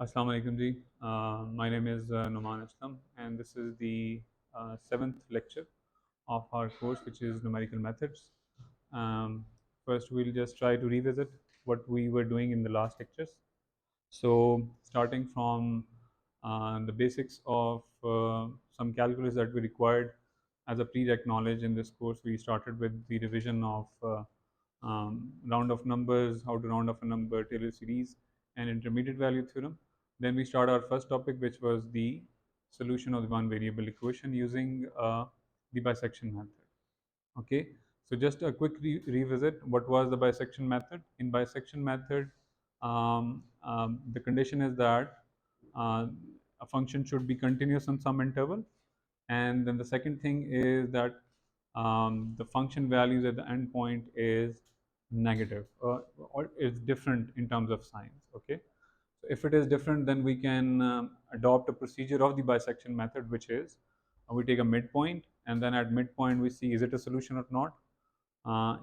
Assalamu alaikum ji. My name is Numan Aslam, and this is the seventh lecture of our course, which is Numerical Methods. First, we'll just try to revisit what we were doing in the last lectures. So, starting from the basics of some calculus that we required as a prereq knowledge in this course, we started with the revision of round of numbers, how to round off a number, Taylor series, and intermediate value theorem. Then we start our first topic, which was the solution of the one variable equation using the bisection method. Okay, so just a quick revisit. What was the bisection method? In bisection method, the condition is that uh, a function should be continuous on some interval, and then the second thing is that the function values at the end point is negative or is different in terms of signs. Okay, so if it is different, then we can adopt a procedure of the bisection method, which is we take a midpoint, and then at midpoint we see is it a solution or not.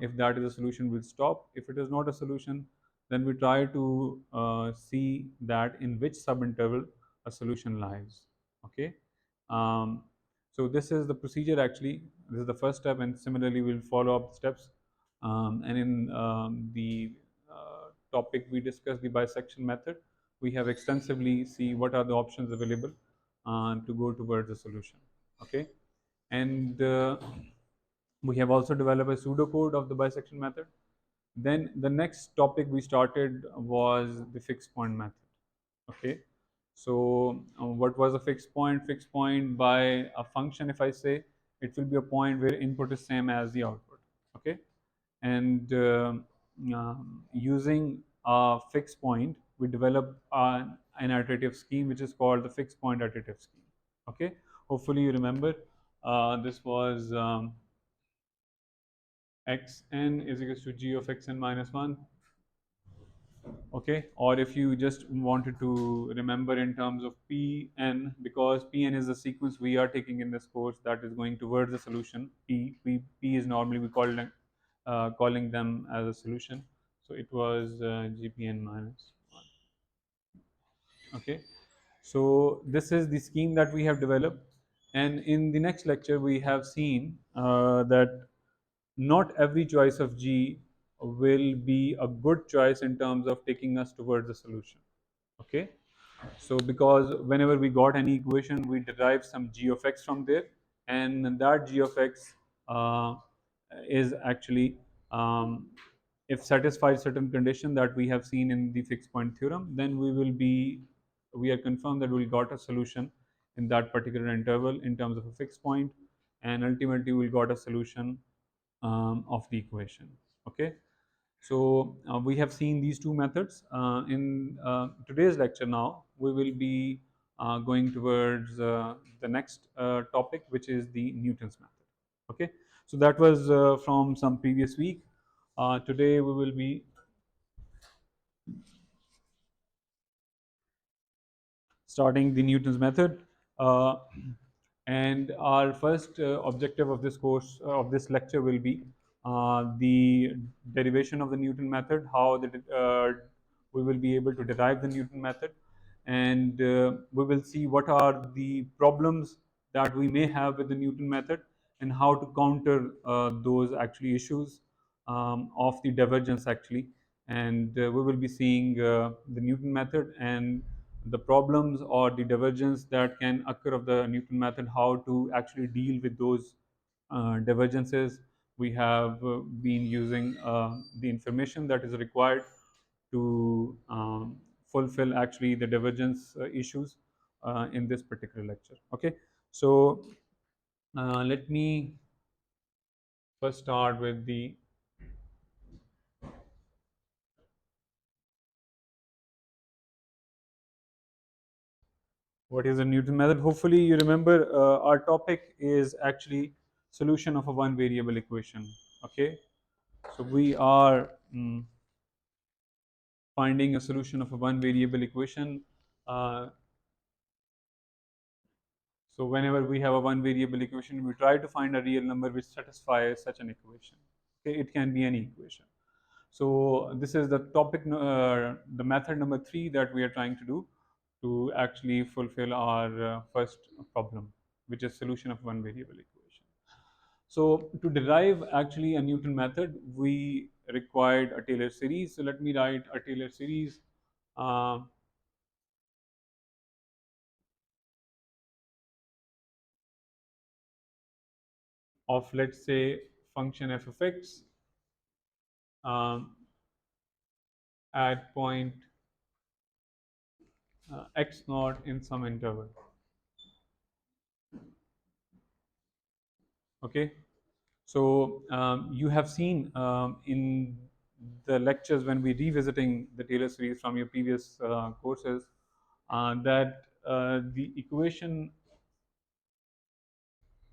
If that is a solution, we'll stop. If it is not a solution, then we try to see that in which subinterval a solution lies. Okay. Um, so this is the procedure actually. This is the first step, and similarly we'll follow up steps. And in the topic we discussed the bisection method, we have extensively see what are the options available to go towards the solution. Okay, and we have also developed a pseudocode of the bisection method. Then the next topic we started was the fixed point method. Okay, so what was a fixed point? Fixed point by a function, if I say, it will be a point where input is same as the output. Okay, and using a fixed point, we develop an iterative scheme which is called the fixed point iterative scheme. Okay, hopefully you remember this was xn is equals to g of xn minus 1. Okay, or if you just wanted to remember in terms of Pn, because Pn is the sequence we are taking in this course that is going towards the solution. P is normally we call them, calling them as a solution. So it was Gpn minus 1. Okay, so this is the scheme that we have developed, and in the next lecture we have seen that not every choice of G will be a good choice in terms of taking us towards the solution. Okay, so because whenever we got any equation, we derive some G of x from there, and that G of x uh, is actually if satisfied certain condition that we have seen in the fixed point theorem, then we are confirmed that we got a solution in that particular interval in terms of a fixed point, and ultimately we got a solution of the equation. Okay, so we have seen these two methods. In today's lecture now, we will be going towards the next topic, which is the Newton's method. Okay, so that was from some previous week. Today we will be starting the Newton's method. Uh, and our first objective of this course, of this lecture, will be the derivation of the Newton method, how we will be able to derive the Newton method, and we will see what are the problems that we may have with the Newton method and how to counter those actually issues of the divergence actually. And we will be seeing the Newton method and the problems or the divergence that can occur of the Newton method, how to actually deal with those divergences. We have been using the information that is required to fulfill actually the divergence issues in this particular lecture. Okay, so let me first start with the what is the Newton method. Hopefully you remember our topic is actually solution of a one variable equation. Okay, so we are finding a solution of a one variable equation. Uh, so whenever we have a one variable equation, we try to find a real number which satisfies such an equation. Okay, it can be any equation. So this is the topic, the method number 3 that we are trying to do. to actually fulfill our first problem, which is solution of one variable equation. So to derive actually a Newton method, we required a Taylor series. So let me write a Taylor series uh, of, let's say, function f of x um, at point x naught in some interval. Okay. So you have seen in the lectures when we revisiting the Taylor series from your previous courses that the equation,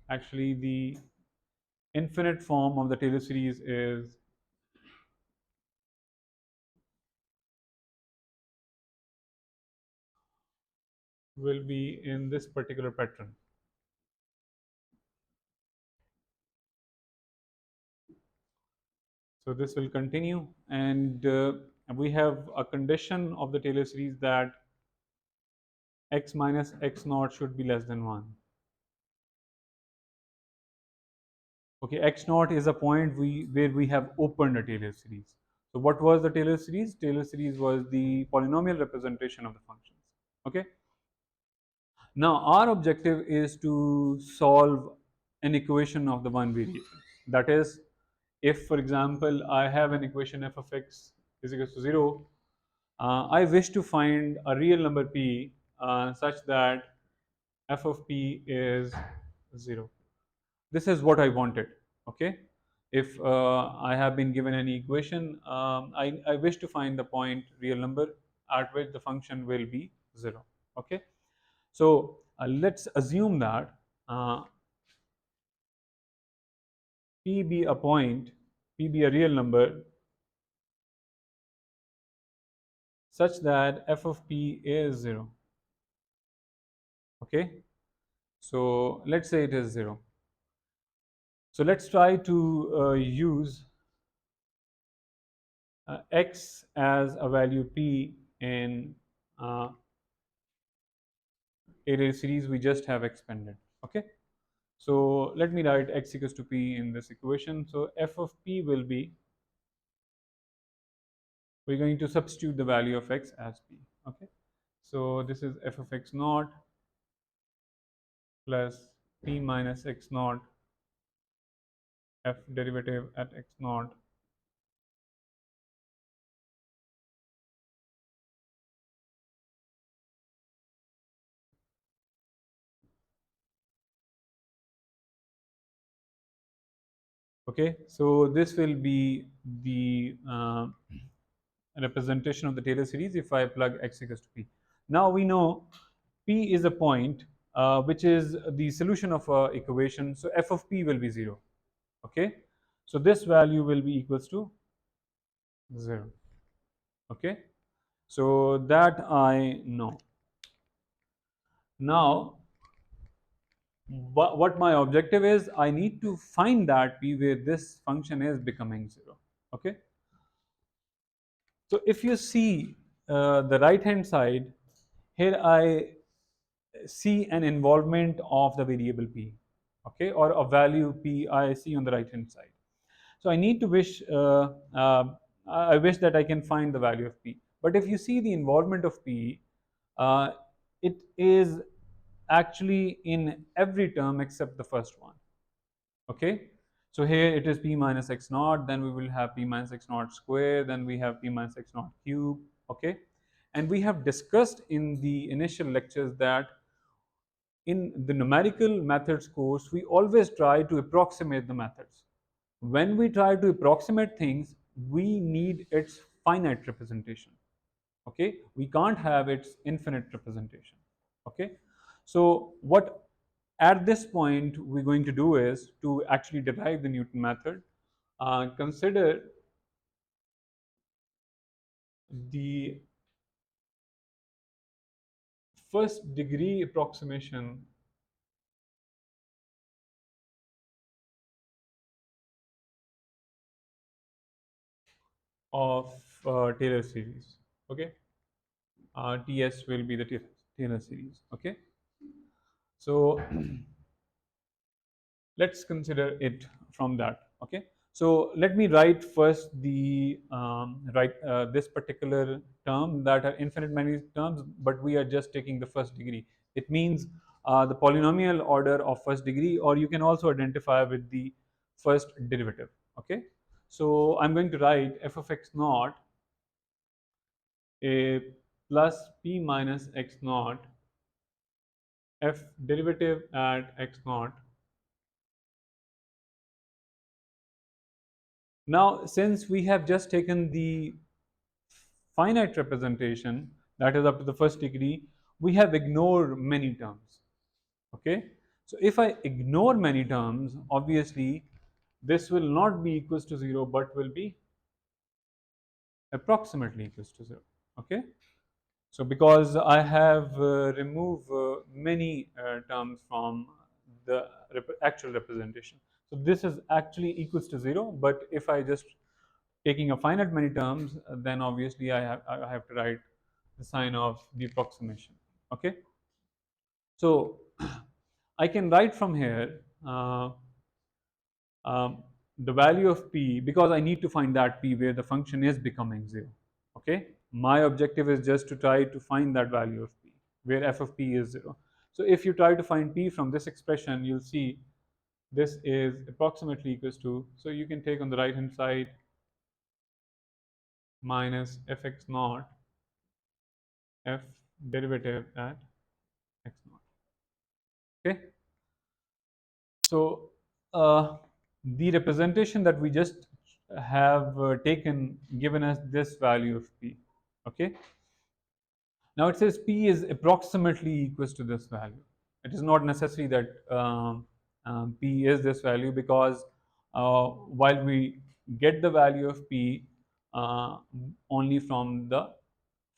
actually the infinite form of the Taylor series will be in this particular pattern. So this will continue, and we have a condition of the Taylor series that x minus x naught should be less than 1. Okay, x naught is a point where we have opened a Taylor series. So what was the Taylor series? Taylor series was the polynomial representation of the functions. Okay. Now our objective is to solve an equation of the one variable. That is, if for example I have an equation f of x is equal to 0, I wish to find a real number p such that f of p is 0. This is what I wanted. Okay. If I have been given any equation, I wish to find the point real number at which the function will be 0. Okay. So let's assume that uh, p be a point, p be a real number such that f of p is 0. Okay. So let's say it is 0. So let's try to use x as a value p in Taylor series we just have expanded. Okay. So let me write x equals to p in this equation. So f of p will be, we're going to substitute the value of x as p. Okay. So this is f of x naught plus p minus x naught f derivative at x naught okay. So this will be the representation of the Taylor series if I plug x equals to p. Now we know p is a point which is the solution of a equation, so f of p will be 0. Okay. So this value will be equals to 0. Okay. So that I know. Now what my objective is, I need to find that p where this function is becoming 0. Okay. So if you see the right hand side, here I see an involvement of the variable p, okay, or a value p I see on the right hand side. So I need to wish, I wish that I can find the value of p. But if you see the involvement of p, uh, it is actually in every term except the first one. Okay. So here it is p minus x naught, then we will have p minus x naught square, then we have p minus x naught cube. Okay. And we have discussed in the initial lectures that in the numerical methods course, we always try to approximate the methods. When we try to approximate things, we need its finite representation. Okay. We can't have its infinite representation. Okay. So what at this point we're going to do is to actually derive the Newton method, consider the first degree approximation of Taylor series. Okay. TS will be the TS. Taylor series. Okay, so let's consider it from that. Okay, so let me write first the this particular term that are infinite many terms, but we are just taking the first degree. It means the polynomial order of first degree, or you can also identify with the first derivative. Okay, so I'm going to write f of x naught a plus p minus x naught f derivative at x naught. Now, since we have just taken the finite representation, that is up to the first degree, we have ignored many terms. Okay, so if I ignore many terms, obviously this will not be equals to 0, but will be approximately equals to 0. Okay, so because I have removed many terms from the actual representation, so this is actually equals to 0. But if I just taking a finite many terms, then obviously I have to write the sign of the approximation. Okay, so I can write from here um, the value of p, because I need to find that p where the function is becoming 0. Okay, my objective is just to try to find that value of p where f of p is 0. So if you try to find p from this expression, you'll see this is approximately equals to, so you can take on the right hand side minus fx naught f derivative at x naught. Okay, so the representation that we just have taken given us this value of p. Okay, now it says p is approximately equals to this value. It is not necessary that p is this value, because while we get the value of p uh, only from the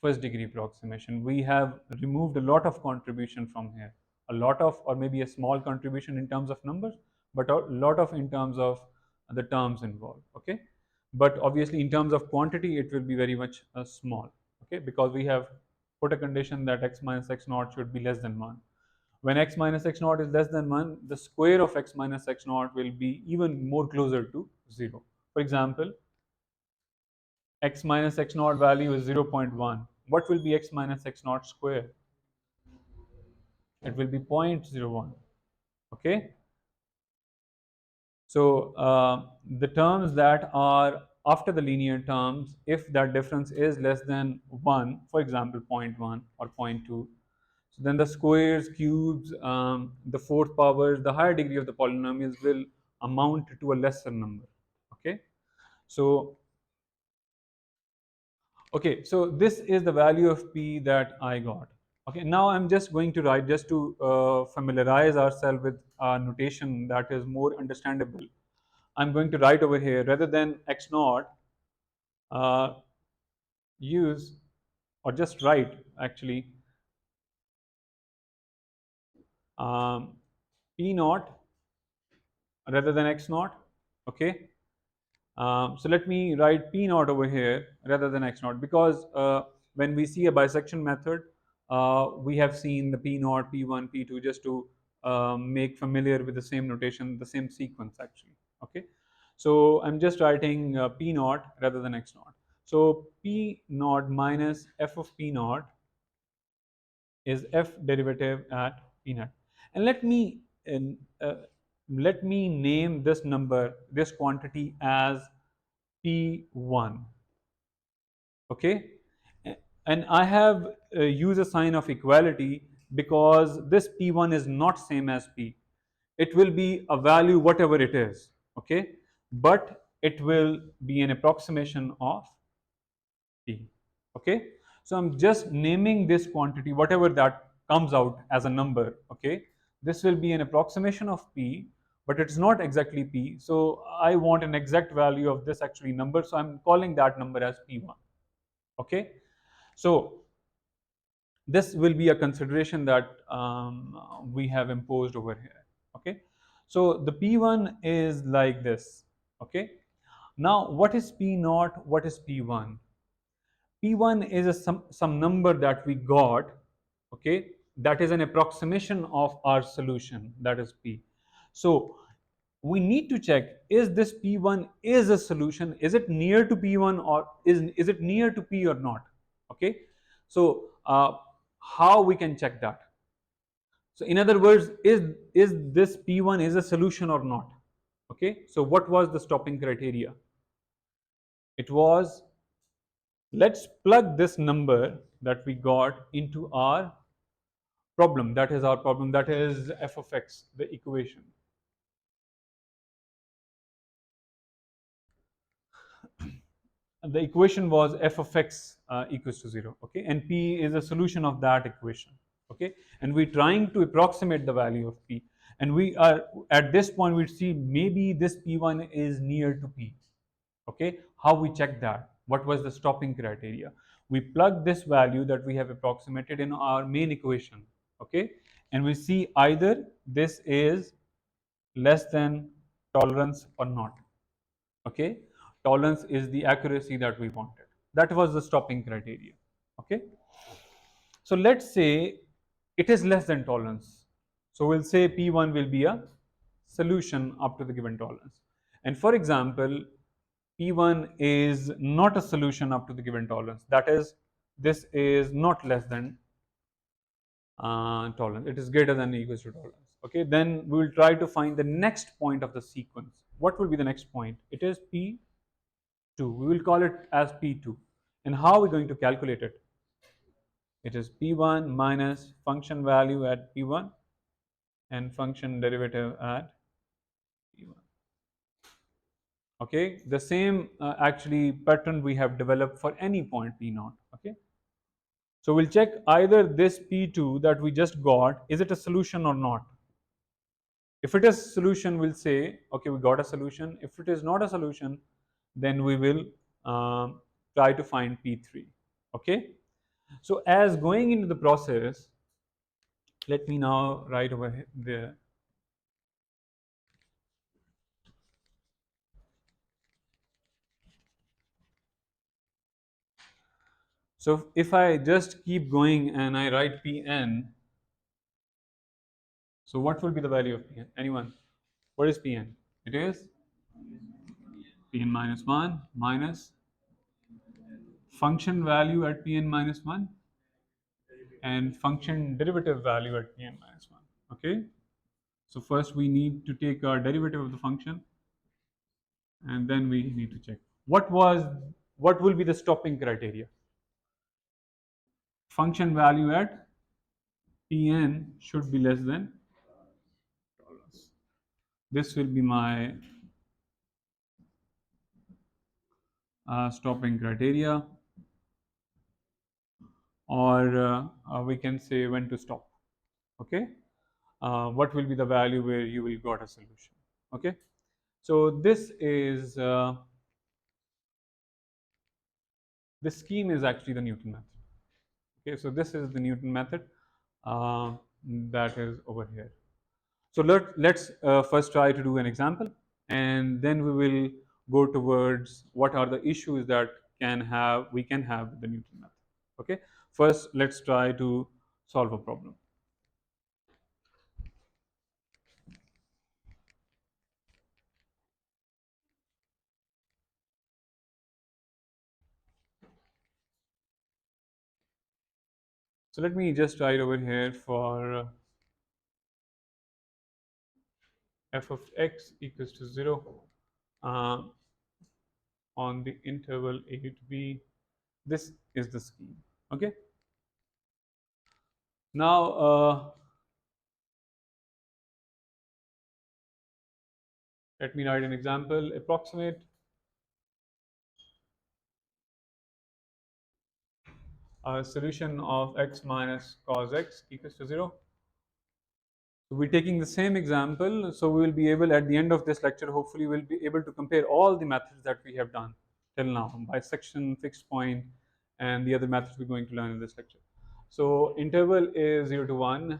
first degree approximation, we have removed a lot of contribution from here, a lot of, or maybe a small contribution in terms of numbers, but a lot of in terms of the terms involved. Okay, but obviously in terms of quantity it will be very much small. Okay, because we have put a condition that x minus x naught should be less than 1. When x minus x naught is less than 1, the square of x minus x naught will be even more closer to 0. For example, x minus x naught value is 0.1. What will be x minus x naught square? It will be 0.01. Okay, so the terms that are after the linear terms, if that difference is less than 1, for example 0.1 or 0.2, so then the squares, cubes, the fourth powers, the higher degree of the polynomials will amount to a lesser number. Okay, so okay, so this is the value of p that I got. Okay, now I'm just going to write, just to familiarize ourselves with a notation that is more understandable. I'm going to write over here, rather than x naught, uh, use, or just write actually, um, p naught rather than x naught. Okay, so let me write p naught over here rather than x naught, because when we see a bisection method, we have seen the p naught, p1, p2, just to make familiar with the same notation, the same sequence actually. Okay, so I'm just writing p naught rather than x naught. So p naught minus f of p naught is f derivative at p naught, and uh, let me name this number, this quantity, as p1. Okay, and I have used a sign of equality, because this p1 is not same as p. It will be a value whatever it is. Okay, but it will be an approximation of p. Okay, so I'm just naming this quantity, whatever that comes out as a number. Okay, this will be an approximation of p, but it's not exactly p, so I want an exact value of this actually number, so I'm calling that number as p1. Okay, so this will be a consideration that we have imposed over here. Okay, so the p1 is like this. Okay, now what is p naught, what is p1? p1 is some number that we got Okay, that is an approximation of our solution, that is P. So we need to check, is this P1 is a solution, is it near to P1 or is it near to P or not? Okay, so how we can check that? So in other words, is this P1 is a solution or not? Okay, so what was the stopping criteria? It was, let's plug this number that we got into our problem, that is our problem, that is f of x, the equation. And the equation was f of x equals to 0, okay, and p is a solution of that equation, okay, and we're trying to approximate the value of p, and we are at this point we see maybe this p1 is near to p. Okay, how we check that? What was the stopping criteria? We plug this value that we have approximated in our main equation, okay, and we see either this is less than tolerance or not. Okay, tolerance is the accuracy that we wanted, that was the stopping criteria. Okay, so let's say it is less than tolerance, so we'll say p1 will be a solution up to the given tolerance, and for example p1 is not a solution up to the given tolerance, that is this is not less than tolerance, it is greater than or equals to tolerance. Okay, then we will try to find the next point of the sequence. What will be the next point? It is p2, we will call it as p2, and how are we going to calculate it? It is p1 minus function value at p1 and function derivative at p1. Okay, the same actually pattern we have developed for any point p0. Okay, so we'll check either this p2 that we just got, is it a solution or not? If it is solution, we'll say okay, we got a solution. If it is not a solution, then we will try to find p3. Okay, so as going into the process, let me now write over there. So if I just keep going and I write Pn, so what will be the value of Pn? Anyone? What is Pn? It is Pn minus 1 minus function value at Pn minus 1 and function derivative value at Pn minus 1. Okay? So first we need to take our derivative of the function, and then we need to check. What will be the stopping criteria? Function value at Pn should be less than tolerance. This will be my stopping criteria, or we can say when to stop. Okay, what will be the value where you will got a solution? Okay, so this is this scheme is actually the Newton method. Okay, so this is the Newton method uh, that is over here. So let's first try to do an example, and then we will go towards what are the issues that we can have with the Newton method. Okay, first let's try to solve a problem. So let me just write over here for f of x equals to 0 uh, on the interval a to b. This is the scheme. Okay. Now let me write an example. Approximate a solution of x minus cos x equals to 0. So we're taking the same example, so we will be able at the end of this lecture, hopefully we'll be able to compare all the methods that we have done till now, bisection, fixed point, and the other methods we're going to learn in this lecture. So interval is 0 to 1,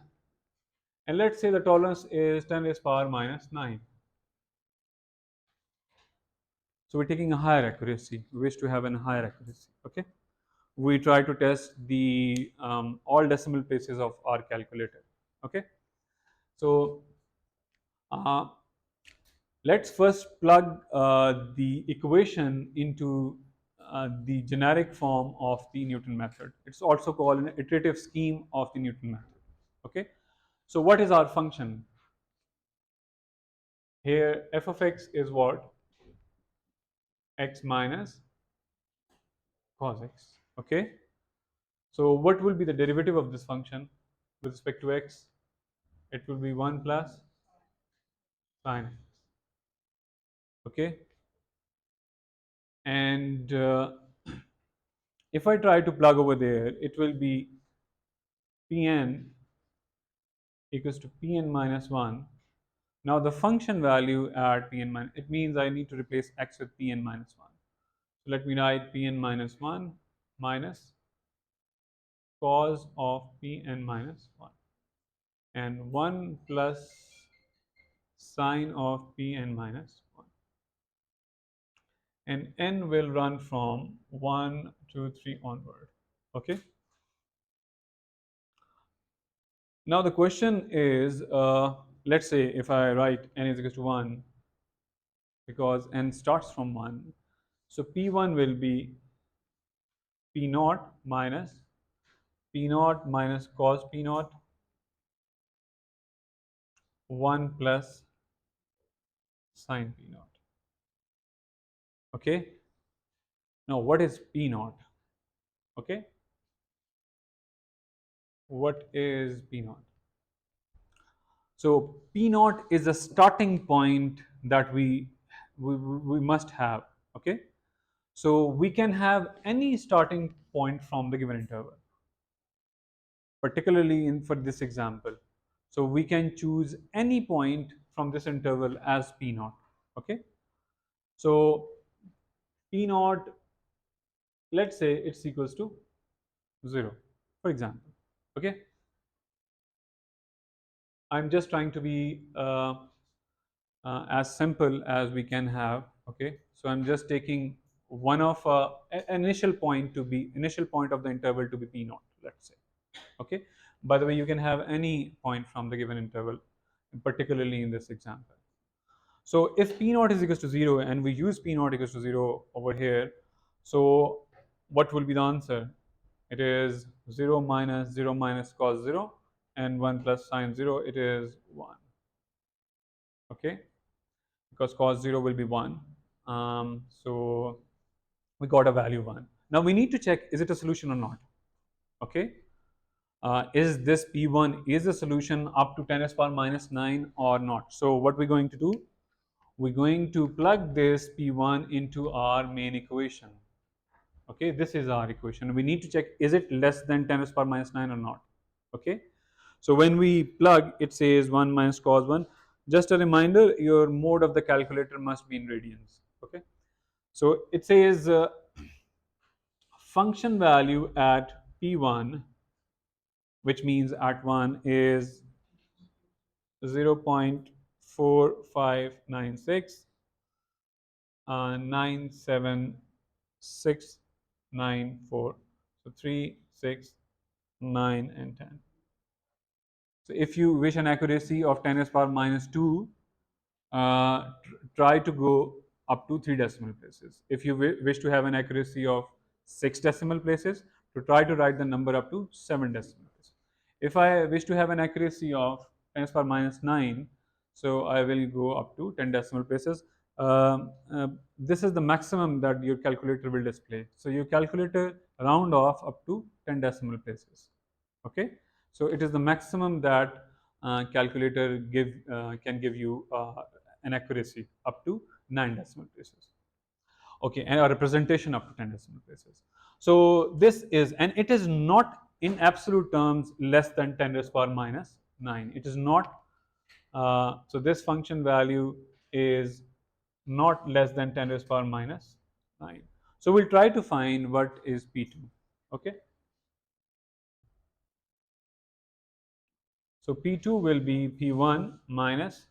and let's say the tolerance is 10 raised power minus 9. So we're taking a higher accuracy, we wish to have a higher accuracy. Okay, we try to test the all decimal places of our calculator. Okay, so uh, let's first plug the equation into the generic form of the Newton method. It's also called an iterative scheme of the Newton method. Okay, so what is our function? Here f of x is what? X minus cos x. Okay, so what will be the derivative of this function with respect to x? It will be 1 plus sin x. Okay, and if I try to plug over there, it will be Pn equals to Pn minus 1. Now the function value at Pn minus, it means I need to replace x with Pn minus 1. So let me write Pn minus 1 minus cos of Pn minus 1 and 1 plus sine of Pn minus 1. And n will run from 1, 2, 3 onward. Okay. Now the question is, let's say if I write n is equal to 1, because n starts from 1, so p1 will be p naught minus cos p naught 1 plus sine p naught. Okay. Now what is p naught? Okay. What is p naught? So P naught is a starting point that we must have. Okay, so we can have any starting point from the given interval, particularly in for this example. So we can choose any point from this interval as P naught. Okay, so P naught, let's say it's equals to 0, for example. Okay, I'm just trying to be as simple as we can have. Okay, so I'm just taking one of initial point to be initial point of the interval to be p naught, let's say. Okay, by the way, you can have any point from the given interval, particularly in this example. So if p naught is equals to 0 and we use p naught equals to 0 over here, so what will be the answer? It is 0 minus cos 0 and 1 plus sine 0, it is 1. Okay, because cos 0 will be 1. So we got a value 1. Now we need to check, is it a solution or not? Okay, is this P1 is a solution up to 10 to the power minus 9 or not? So what we're going to do, we're going to plug this P1 into our main equation. Okay, this is our equation. We need to check, is it less than 10 to the power minus 9 or not? Okay, so when we plug, it says 1 minus cos 1. Just a reminder, your mode of the calculator must be in radians. Okay, so it says function value at P1, which means at 1 is 0.4596 97694. So 3, 6, 9 and 10. So if you wish an accuracy of 10 to the power minus 2, try to go up to 3 decimal places. If you wish to have an accuracy of 6 decimal places, to try to write the number up to 7 decimal places. If I wish to have an accuracy of 10 to the power minus 9, so I will go up to 10 decimal places. This is the maximum that your calculator will display. So your calculator round off up to 10 decimal places. Okay, so it is the maximum that calculator can give you an accuracy up to 9 decimal places. Okay, and a representation up to 10 decimal places. So this is, and it is not in absolute terms less than 10 to the power minus 9. It is not. So this function value is not less than 10 to the power minus 9. So we'll try to find what is P2. Okay. So P2 will be P1 minus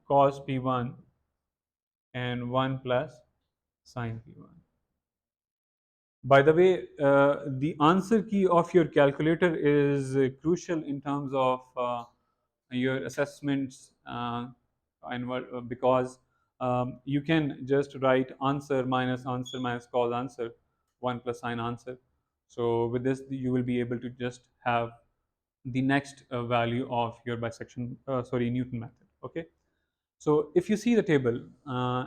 cos P1 and 1 plus sin P1. By the way, the answer key of your calculator is crucial in terms of your assessments, because you can just write answer minus cos answer 1 plus sine answer. So with this you will be able to just have the next value of your bisection, Newton method. Okay, so if you see the table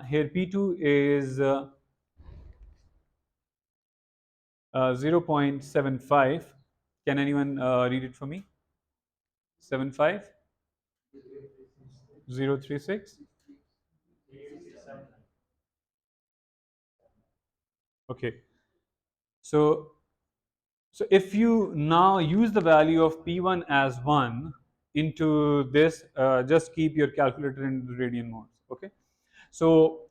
here, P2 is 0.75. Can anyone read it for me? 75 036. Okay, so if you now use the value of P1 as 1 into this, just keep your calculator in radian modes. Okay, so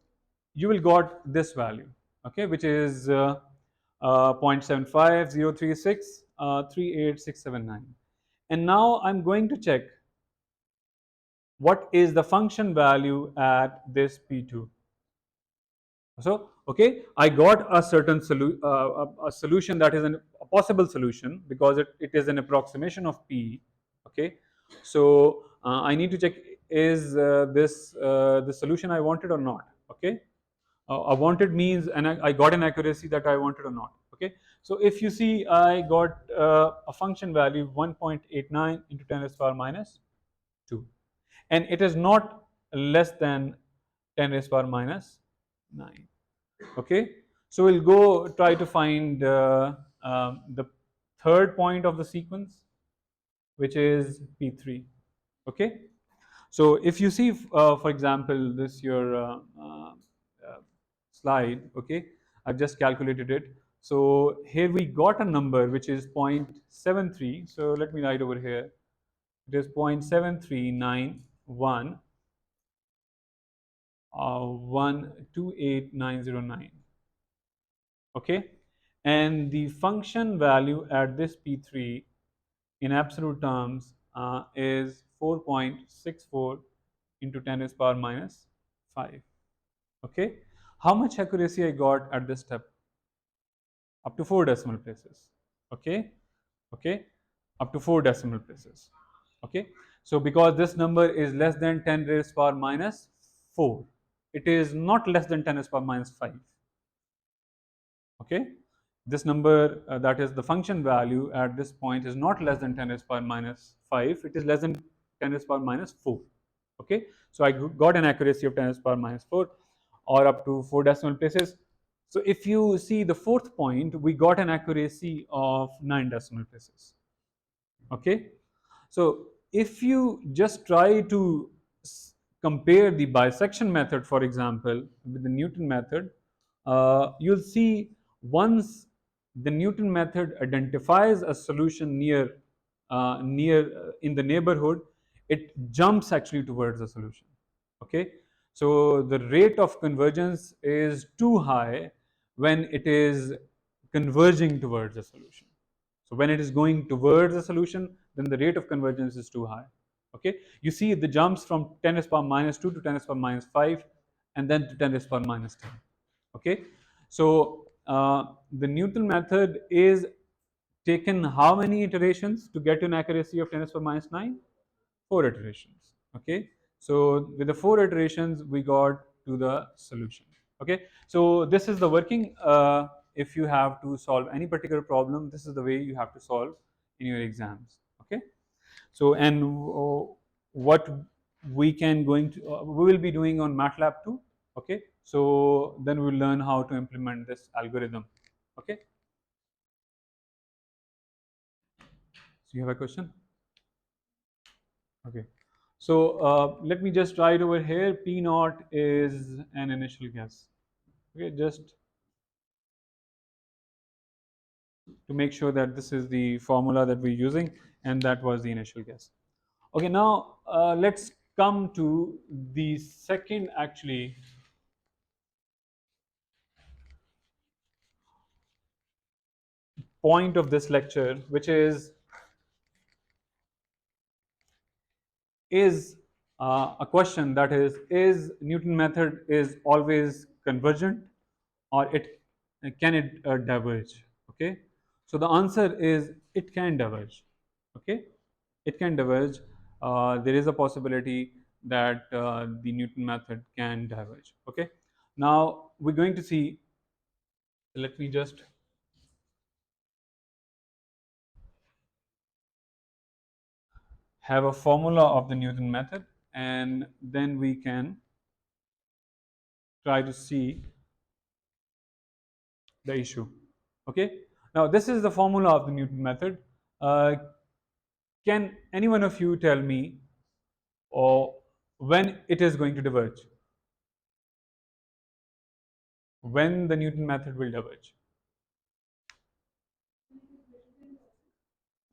you will got this value, okay, which is 0.75 036 38679. And now I'm going to check what is the function value at this P2. So, okay, I got a certain a solution that is a possible solution because it is an approximation of P. Okay, so I need to check, is this the solution I wanted or not. Okay, I wanted means, and I got an accuracy that I wanted or not. Okay, so if you see, I got a function value 1.89 into 10 raised to power minus 2, and it is not less than 10 raised to power minus 9. Okay, so we'll go try to find the third point of the sequence, which is P3. Okay, so if you see, for example, this your slide. Okay, I've just calculated it. So here we got a number which is 0.73. So let me write over here. It is 0.73911 128909. Okay, and the function value at this P3 in absolute terms is 4.64 into 10 raised to power minus 5. Okay, how much accuracy I got at this step? Up to 4 decimal places. Okay, okay, up to 4 decimal places. Okay, so because this number is less than 10 raised to power minus 4, it is not less than 10 raised to power minus 5. Okay, this number, that is the function value at this point, is not less than 10 raised to power minus 5, it is less than 10 raised to power minus 4. Okay, so I got an accuracy of 10 raised to power minus 4, or up to 4 decimal places. So if you see the fourth point, we got an accuracy of 9 decimal places. Okay, so if you just try to compare the bisection method, for example, with the Newton method, you'll see once the Newton method identifies a solution near in the neighborhood, it jumps actually towards the solution. Okay, so the rate of convergence is too high when it is converging towards a solution. So when it is going towards a solution, then the rate of convergence is too high. Okay, you see the jumps from 10 raised to power minus 2 to 10 raised to power minus 5, and then to 10 raised to power minus 10. Okay, so the Newton method is taken how many iterations to get an accuracy of 10 raised to power minus 9? 4 iterations. Okay, so with the 4 iterations we got to the solution. Okay, so this is the working. If you have to solve any particular problem, this is the way you have to solve in your exams. Okay, so and what we will be doing on MATLAB too. Okay, so then we'll learn how to implement this algorithm. Okay, so you have a question? Okay, so let me just write over here, P naught is an initial guess. Okay, just to make sure that this is the formula that we're using, and that was the initial guess. Okay, now let's come to the second actually point of this lecture, which is a question, that is Newton method is always convergent, or can it diverge? Okay, so the answer is it can diverge. Okay, it can diverge. There is a possibility that the Newton method can diverge. Okay, now we're going to see. Let me just have a formula of the Newton method, and then we can try to see the issue. Okay, now this is the formula of the Newton method. Uh, can any one of you tell me or when it is going to diverge? When the Newton method will diverge?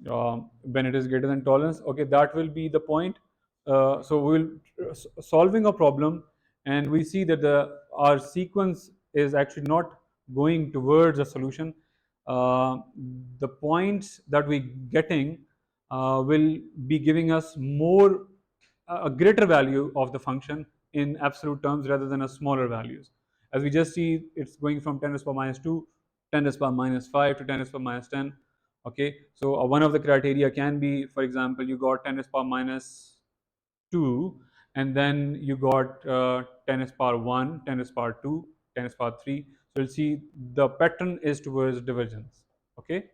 When it is greater than tolerance. Okay, that will be the point. So we will solving a problem, and we see that our sequence is actually not going towards a solution. Uh, the points that we getting will be giving us more a greater value of the function in absolute terms rather than a smaller values. As we just see, it's going from 10 to the power minus 2, 10 to the power minus 5 to 10 to the power minus 10. Okay, so one of the criteria can be, for example, you got 10 to the power minus 2, and then you got 10 to the power 1, 10 to the power 2, 10 to the power 3. So you'll see the pattern is towards divergence. Okay,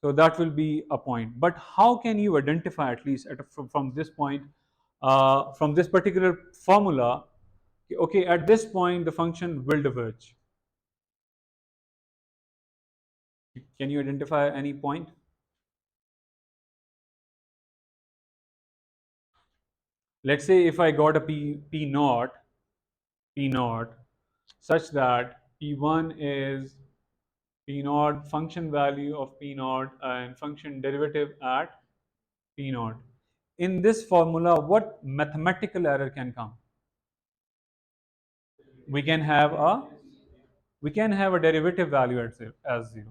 so that will be a point. But how can you identify, at least from this point, from this particular formula, okay, at this point the function will diverge? Can you identify any point? Let's say if I got a p naught such that p1 is p naught function value of p naught and function derivative at p naught. In this formula, what mathematical error can come? We can have a derivative value as 0.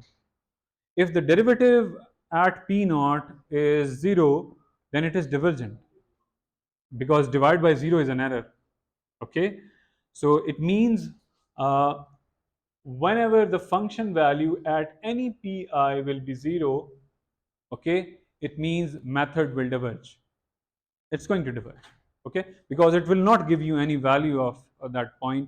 If the derivative at p naught is 0, then it is divergent, because divide by 0 is an error. Okay, so it means uh, whenever the function value at any pi will be 0, okay, it means method will diverge. It's going to diverge. Okay, because it will not give you any value of that point.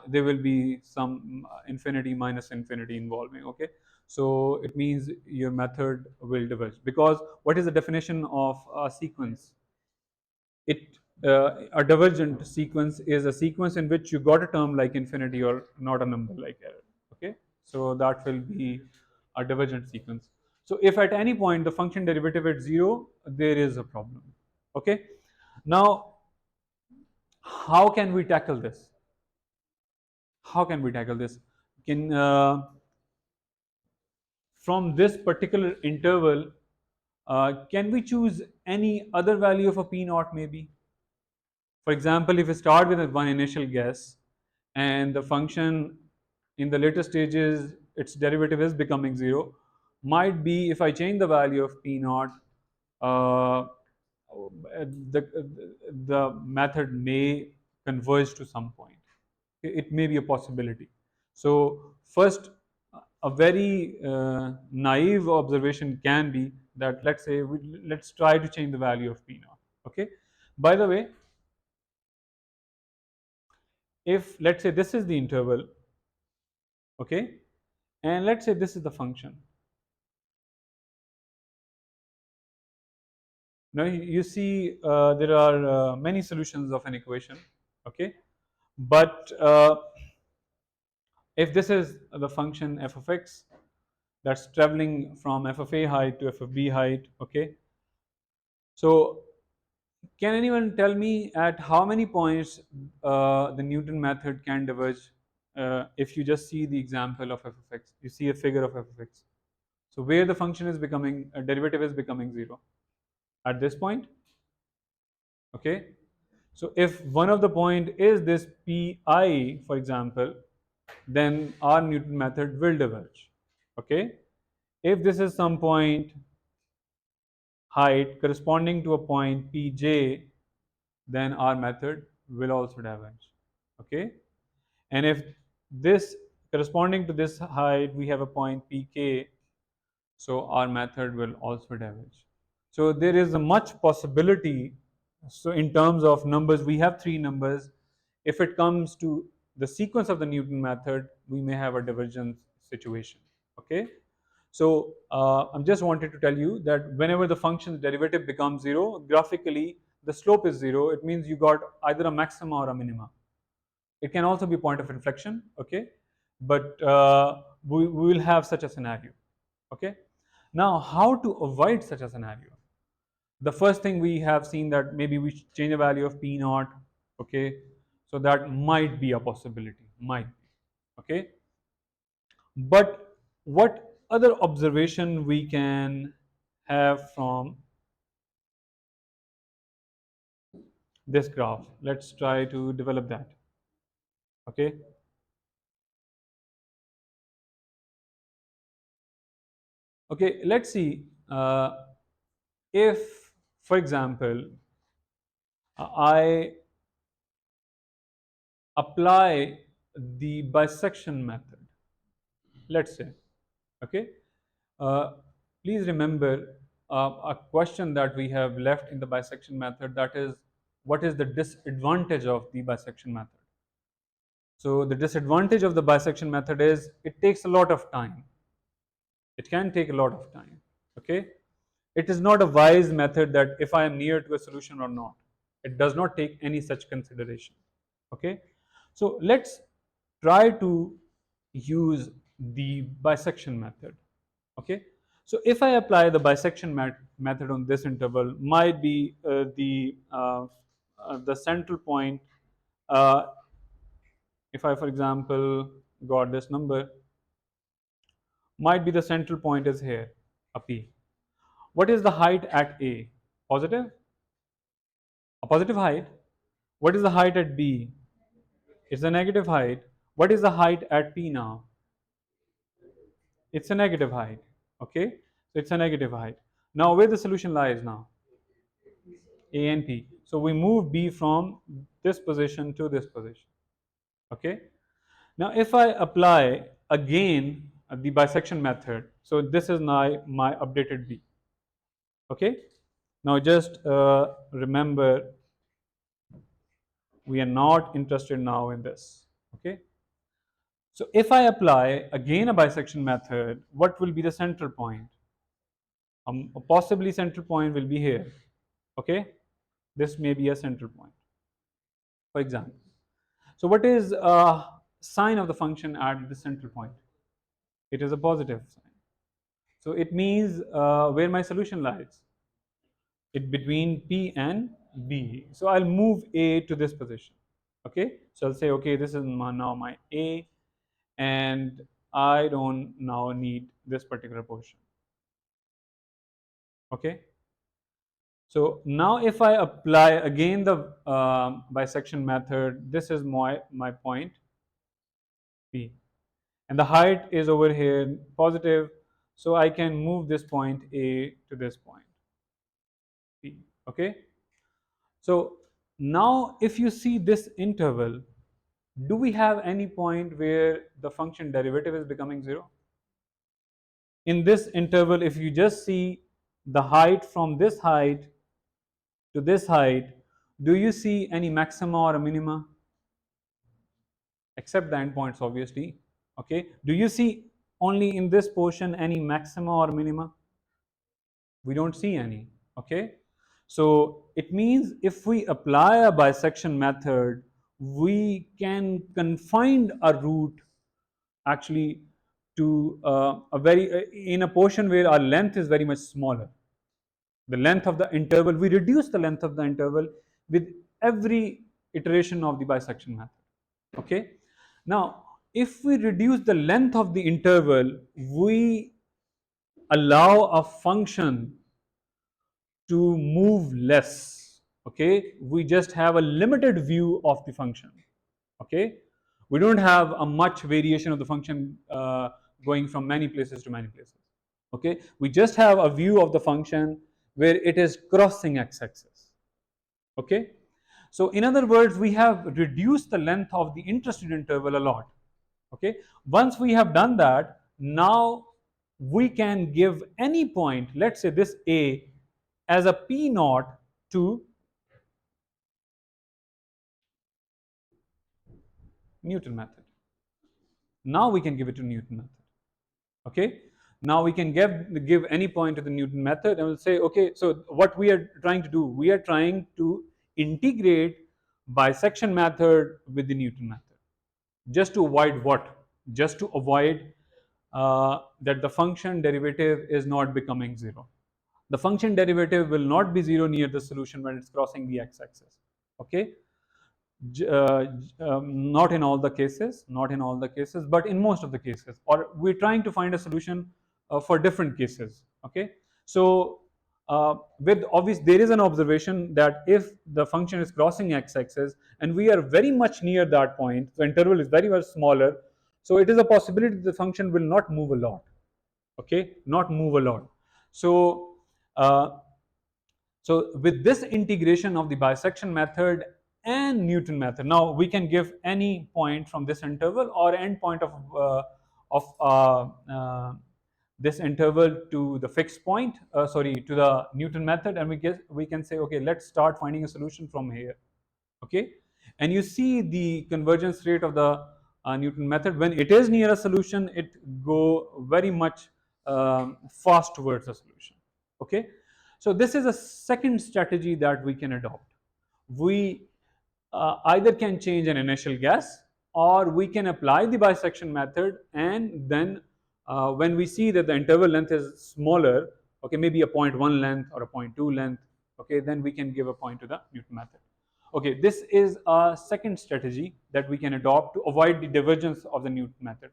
There will be some infinity minus infinity involving. Okay, so it means your method will diverge, because what is the definition of a sequence? It A divergent sequence is a sequence in which you got a term like infinity or not a number like error. Okay, so that will be a divergent sequence. So if at any point the function derivative at 0, there is a problem. Okay, now how can we tackle this? How can we tackle this? Can From this particular interval, can we choose any other value of a p naught maybe? For example, if we start with one initial guess and the function in the later stages, its derivative is becoming 0, might be if I change the value of p naught, uh, the method may converge to some point. It may be a possibility. So first, a very naive observation can be that, let's say let's try to change the value of p naught. Okay, by the way, if let's say this is the interval, okay, and let's say this is the function. Now you see there are many solutions of an equation. Okay, but if this is the function f of x that's traveling from f of a height to f of b height, okay, so can anyone tell me at how many points the Newton method can diverge? If you just see the example of f of x, you see a figure of f of x. So where the function is becoming, derivative is becoming 0? At this point, okay? So if one of the point is this pi, for example, then our Newton method will diverge, okay? If this is some point height corresponding to a point pj, then our method will also diverge. Okay, and if this corresponding to this height we have a point pk, so our method will also diverge. So there is a much possibility. So in terms of numbers, we have three numbers. If it comes to the sequence of the Newton method, we may have a divergence situation. Okay. So I'm just wanted to tell you that whenever the function's derivative becomes zero, graphically the slope is zero. It means you got either a maxima or a minima. It can also be point of inflection. Okay, but we will have such a scenario. Okay. Now, how to avoid such a scenario? The first thing we have seen that maybe we should change the value of p naught. Okay, so that might be a possibility. Might be. Okay, but what other observation we can have from this graph? Let's try to develop that. Okay. Okay, let's see if, for example, I apply the bisection method, let's say. Okay. Uh, Please remember a question that we have left in the bisection method, that is, what is the disadvantage of the bisection method? So the disadvantage of the bisection method is it takes a lot of time. It can take a lot of time. Okay. It is not a wise method that if I am near to a solution or not. It does not take any such consideration. Okay. So let's try to use the bisection method. Okay. So if I apply the bisection method on this interval, might be the central point. Uh, if I, for example, got this number, might be the central point is here, a p. What is the height at A? Positive? A positive height. What is the height at B? It's a negative height. What is the height at P now? It's a negative height. Okay? So it's a negative height. Now where the solution lies now? A and P. So we move B from this position to this position. Okay? Now if I apply again the bisection method, so this is now my updated B. Okay? Now just remember, we are not interested now in this. Okay? So if I apply again a bisection method, what will be the central point? Possibly central point will be here. Okay? This may be a central point, for example. So what is sign of the function at the central point? It is a positive sign. So it means where my solution lies? It between P and B. So I'll move A to this position. Okay? So I'll say, okay, this is now my A, and I don't now need this particular portion. Okay? So now if I apply again the bisection method, this is my point P. And the height is over here positive, so I can move this point A to this point P. Okay? So now if you see this interval, do we have any point where the function derivative is becoming zero? In this interval, if you just see the height from this height to this height, do you see any maxima or a minima? Except the endpoints, obviously. Okay. Do you see only in this portion any maxima or minima? We don't see any. Okay. So it means if we apply a bisection method, we can confine a route actually to a very in a portion where our length is very much smaller. The length of the interval, we reduce the length of the interval with every iteration of the bisection method. Okay. Now if we reduce the length of the interval, we allow a function to move less. Okay, we just have a limited view of the function. Okay, we don't have a much variation of the function going from many places to many places. Okay, we just have a view of the function where it is crossing x-axis. Okay, so in other words, we have reduced the length of the interested interval a lot. Okay, once we have done that, now we can give any point, let's say this A, as a P naught to Newton method. Now we can give it to Newton method. Okay, now we can give any point to the Newton method, and we'll say, okay, so what we are trying to do, we are trying to integrate bisection method with the Newton method, just to avoid what? Just to avoid that the function derivative is not becoming zero. The function derivative will not be zero near the solution when it's crossing the x-axis. Okay, not in all the cases, not in all the cases, but in most of the cases, or we're trying to find a solution for different cases. Okay, so with obvious, there is an observation that if the function is crossing x-axis and we are very much near that point, the interval is very much smaller, so it is a possibility the function will not move a lot. Okay, not move a lot. So uh, so with this integration of the bisection method and Newton method, now we can give any point from this interval or end point of this interval to the fixed point, sorry, to the Newton method, and we can say, okay, let's start finding a solution from here. Okay, and you see the convergence rate of the Newton method. When it is near a solution, it go very much fast towards a solution. Okay, so this is a second strategy that we can adopt. We either can change an initial guess, or we can apply the bisection method, and then when we see that the interval length is smaller, okay, maybe a 0.1 length or a 0.2 length, okay, then we can give a point to the Newton method. Okay, this is a second strategy that we can adopt to avoid the divergence of the Newton method.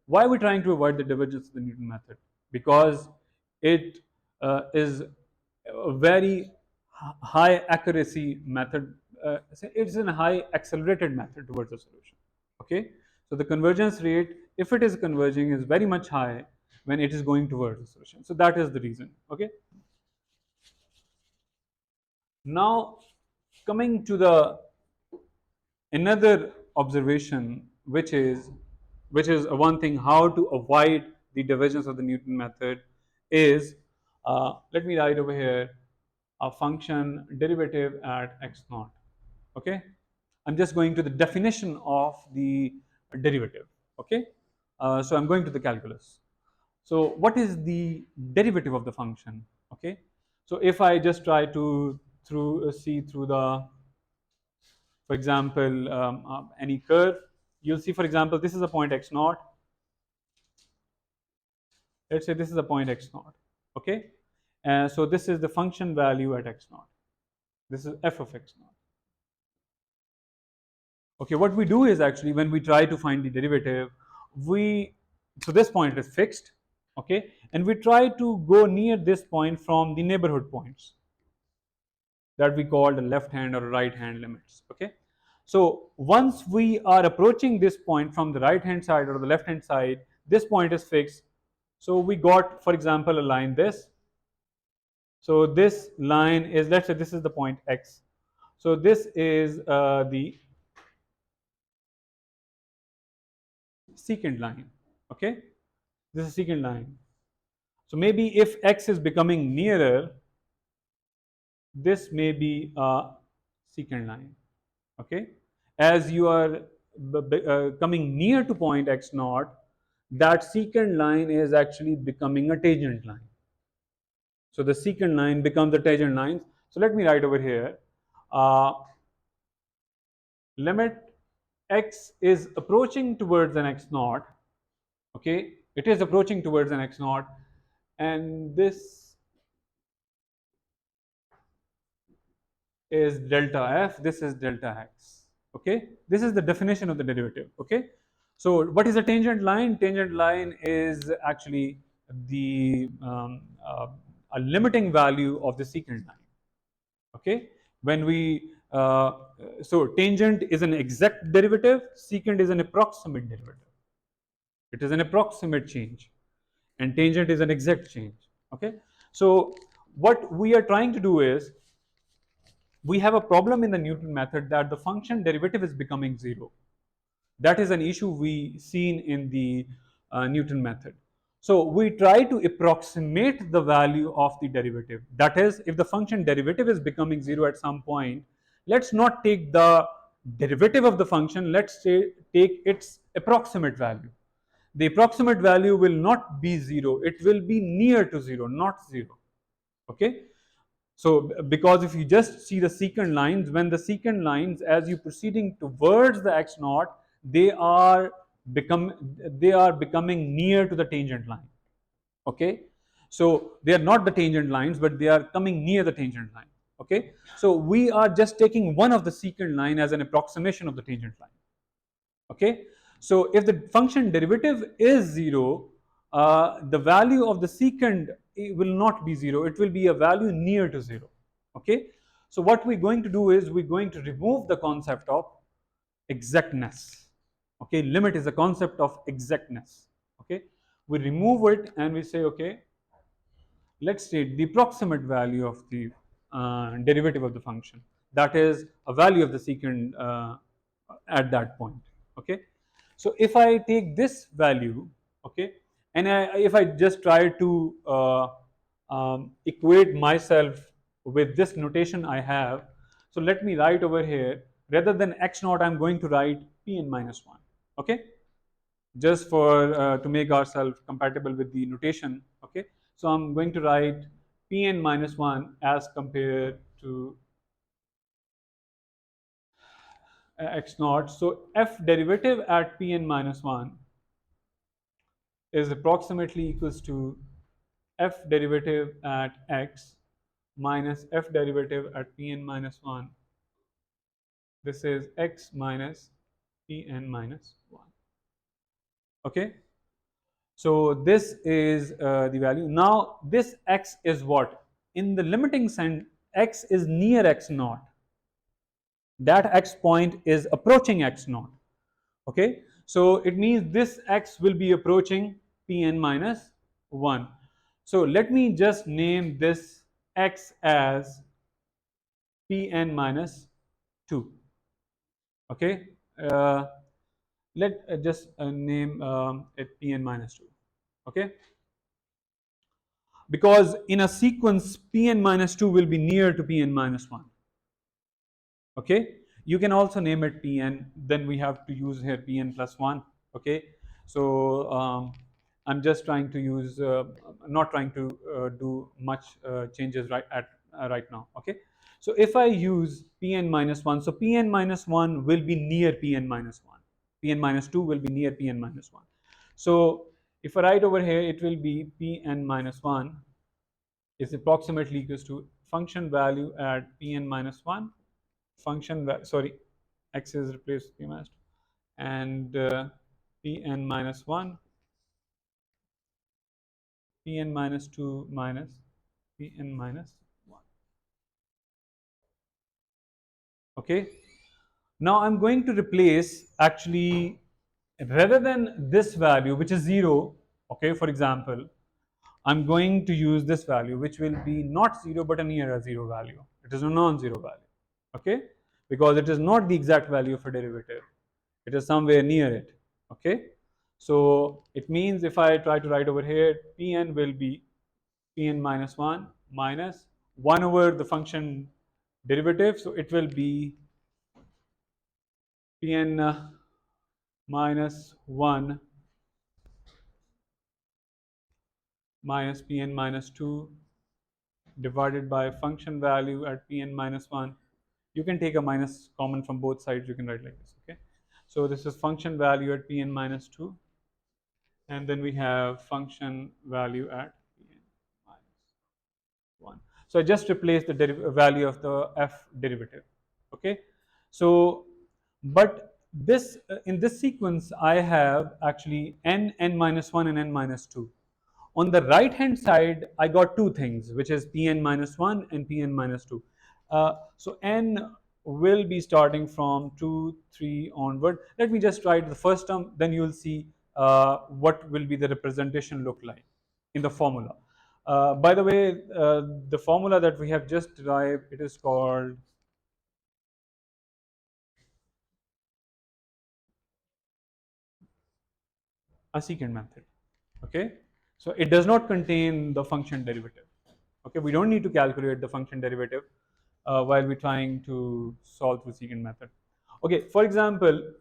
Why are we trying to avoid the divergence of the Newton method? Because it is a very high accuracy method. It's a high accelerated method towards the solution. Okay, so the convergence rate, if it is converging, is very much high when it is going towards the solution. So that is the reason. Okay, now coming to the another observation, which is one thing how to avoid the divergence of the Newton method is, let me write over here a function derivative at x naught. Okay, I'm just going to the definition of the derivative. Okay, so I'm going to the calculus. So what is the derivative of the function? Okay, so if I just try to see through the, for example, any curve, you'll see, for example, this is a point x naught. Let's say this is a point x naught. Okay, so this is the function value at x naught. This is f of x naught. Okay, what we do is actually when we try to find the derivative, so this point is fixed. Okay, and we try to go near this point from the neighborhood points that we call the left hand or right hand limits. Okay, so once we are approaching this point from the right hand side or the left hand side, this point is fixed. So we got, for example, a line this. So this line is, let's say this is the point x. So this is the secant line. Okay, this is secant line. So maybe if x is becoming nearer, this may be a secant line. Okay, as you are coming near to point x naught, that secant line is actually becoming a tangent line. So the secant line becomes a tangent line. So let me write over here, uh, limit x is approaching towards an x naught. Okay, it is approaching towards an x naught, and this is delta f, this is delta x. Okay, this is the definition of the derivative. Okay, so what is a tangent line? Tangent line is actually the a limiting value of the secant line. Okay, when we so tangent is an exact derivative, secant is an approximate derivative. It is an approximate change, and tangent is an exact change. Okay, so what we are trying to do is, we have a problem in the Newton method that the function derivative is becoming zero. That is an issue we seen in the Newton method. So we try to approximate the value of the derivative. That is, if the function derivative is becoming 0 at some point, let's not take the derivative of the function, let's say take its approximate value. The approximate value will not be 0, it will be near to 0, not 0. Okay. So because if you just see the secant lines, when the secant lines, as you proceeding towards the x naught, they are becoming near to the tangent line. Okay. So they are not the tangent lines, but they are coming near the tangent line. Okay. So we are just taking one of the secant line as an approximation of the tangent line. Okay. So if the function derivative is 0, the value of the secant will not be 0, it will be a value near to 0. Okay. So what we're going to do is we're going to remove the concept of exactness. Okay. Limit is a concept of exactness. Okay. We remove it and we say, okay, let's take the approximate value of the derivative of the function. That is a value of the secant at that point. Okay. So if I take this value, okay, and if I just try to equate myself with this notation I have, so let me write over here, rather than x naught, I'm going to write Pn minus 1. Okay. Just for to make ourselves compatible with the notation. Okay. So I'm going to write Pn minus 1 as compared to x naught. So f derivative at Pn minus 1 is approximately equals to f derivative at x minus f derivative at Pn minus 1. This is x minus Pn minus 1. Okay. So this is the value. Now this x is what? In the limiting sense, x is near x naught. That x point is approaching x naught. Okay. So it means this x will be approaching Pn minus 1. So let me just name this x as Pn minus 2. Okay. Let just name it Pn minus 2. Okay. Because in a sequence Pn minus 2 will be near to Pn minus 1. Okay. You can also name it Pn, then we have to use here Pn plus 1. Okay. So I'm just trying to use not trying to do much changes right now. Okay. So if I use Pn minus 1, so Pn minus 1 will be near Pn minus 1, Pn minus 2 will be near Pn minus 1. So if I write over here, it will be Pn minus 1 is approximately equals to function value at Pn minus 1, sorry, x is replaced with P minus 2, and Pn minus 1, Pn minus 2 minus Pn minus 1. Okay. Now I'm going to replace, actually, rather than this value which is 0, okay, for example, I'm going to use this value which will be not 0 but a near a 0 value. It is a non-zero value. Okay. Because it is not the exact value of a derivative, it is somewhere near it. Okay. So it means if I try to write over here, Pn will be Pn minus 1 minus 1 over the function derivative, so it will be Pn minus 1 minus Pn minus 2 divided by function value at Pn minus 1. You can take a minus common from both sides, you can write like this. Okay. So this is function value at Pn minus 2, and then we have function value at Pn minus 1. So I just replace the value of the f derivative. Okay. So but this in this sequence I have actually n minus 1 and n minus 2. On the right hand side I got two things, which is Pn minus 1 and Pn minus 2. So n will be starting from 2, 3 onward. Let me just write the first term, then you will see what will be the representation look like in the formula. By the way, the formula that we have just derived, it is called a secant method. Okay, so it does not contain the function derivative. Okay, we don't need to calculate the function derivative while we're trying to solve through secant method. Okay, for example,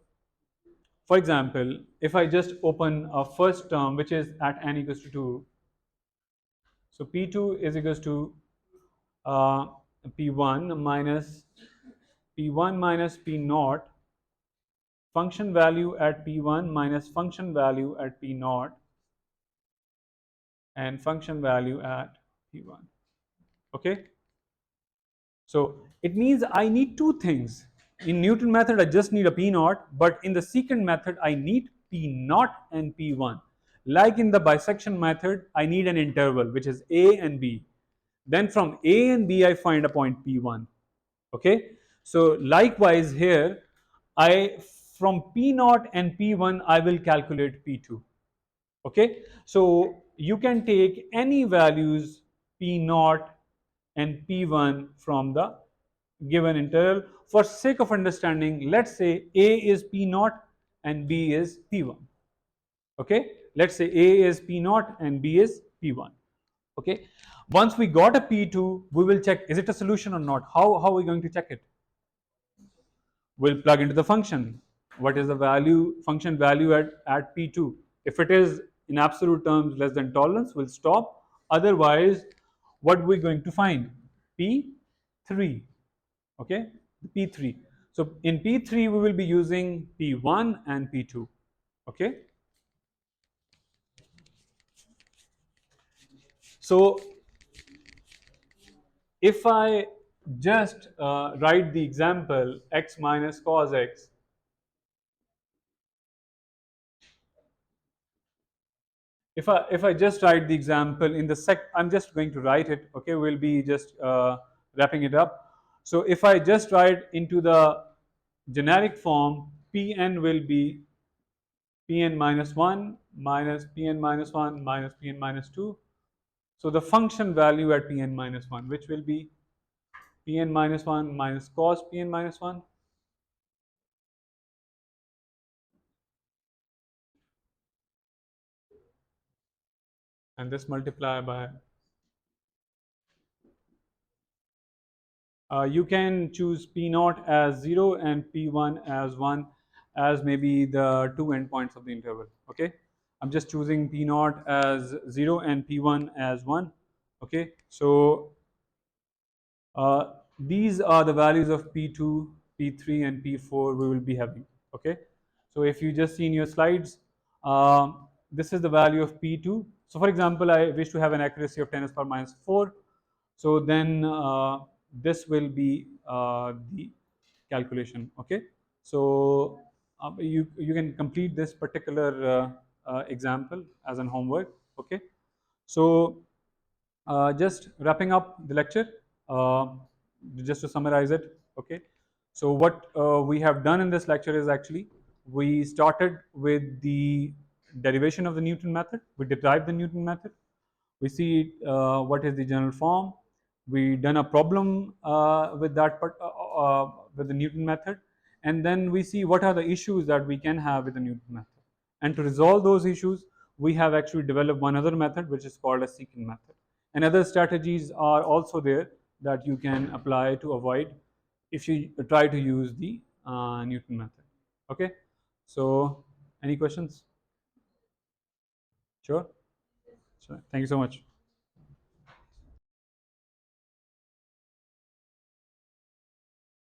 if I just open a first term which is at n equals to 2, so p2 is equals to uh, p1 minus p naught, function value at p1 minus function value at p naught, and function value at p1. Okay, so it means I need two things. In Newton method I just need a p naught, but in the secant method I need p naught and p1. Like in the bisection method I need an interval which is a and b. Then from a and b I find a point p1. Okay, so likewise here I from p naught and p1 I will calculate p2. Okay, so you can take any values p naught and p1 from the given interval. For sake of understanding, let's say a is p naught and b is p1. Okay, let's say a is p naught and b is p1. Okay, once we got a p2 we will check is it a solution or not. How are we going to check it? We'll plug into the function. What is the value, function value at p2? If it is in absolute terms less than tolerance, we'll stop. Otherwise, what we're going to find? p3. Okay, p3. So in p3 we will be using p1 and p2. Okay, so if I just write the example x minus cos x, if I just write the example in the I'm just going to write it. Okay, we'll be just wrapping it up. So if I just write into the generic form, Pn will be Pn minus 1 minus Pn minus 1 minus Pn minus 2. So the function value at Pn minus 1, which will be Pn minus 1 minus cos Pn minus 1. And this multiply by you can choose P naught as 0 and P1 as 1 as maybe the two endpoints of the interval. Okay, I'm just choosing P naught as 0 and P1 as 1. Okay, so these are the values of P2, P3 and P4 we will be having. Okay, so if you just see in your slides, this is the value of P2. So for example, I wish to have an accuracy of 10 to the power minus 4. So then this will be the calculation. Okay, so you can complete this particular example as an homework. Okay, so just wrapping up the lecture, uh, just to summarize it. Okay, so what we have done in this lecture is actually we started with the derivation of the Newton method. We derived the Newton method. We see what is the general form. We done a problem with that with the Newton method, and then we see what are the issues that we can have with the Newton method. And to resolve those issues, we have actually developed one other method which is called a secant method. And other strategies are also there that you can apply to avoid if you try to use the Newton method. Okay, so any questions? Sure. So thank you so much.